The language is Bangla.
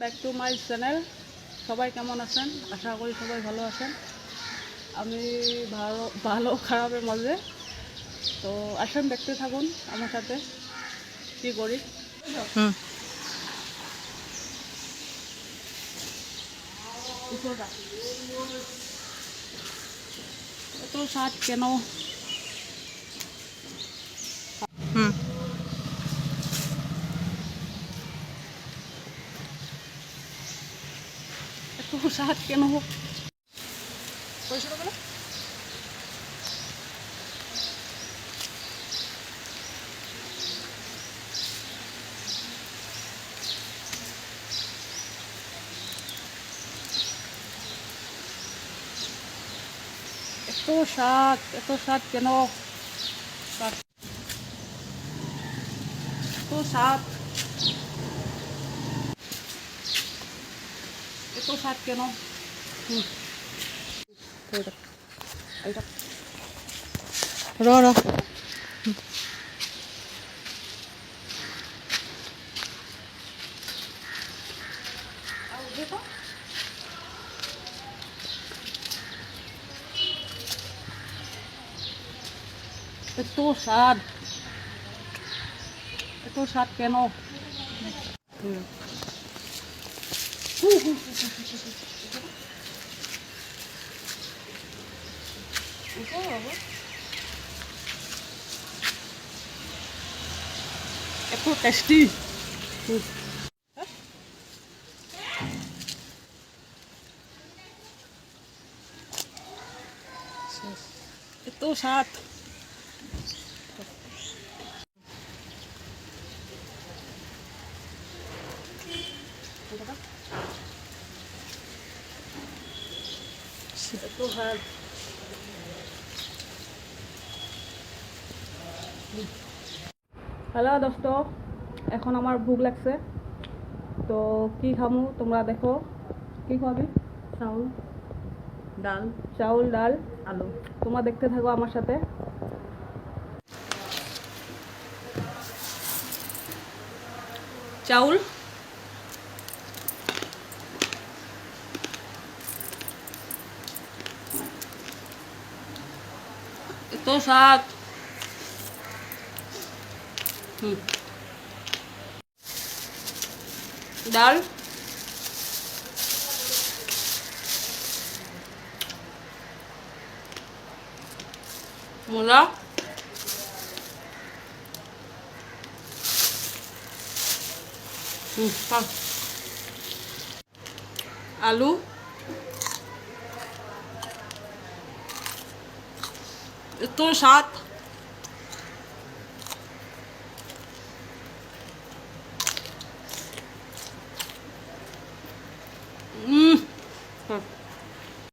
Back to my channel. সবাই কেমন আছেন? আশা করি সবাই ভালো আছেন। আমি ভালো খারাপের মাঝে। তো আসেন দেখতে থাকুন আমার সাথে কি করি। এত স্বাদ কেন? এত স্বাদ কেন? এত স্বাদ কেন? এত স্বাদ এত স্বাদ কেন? র র এত স্বাদ কেন? এত টেস্টি। এত স্বাদ। এত স্বাদ। হ্যালো দোস্ত, এখন আমার ভোক লাগছে। তো কি খামু তোমরা দেখো। কি খাবি? চাউল ডাল আলু। তোমরা দেখতে থাকো আমার সাথে। চাউল, এত স্বাদ। ডাল, মূলা, আলু, এত স্বাদ।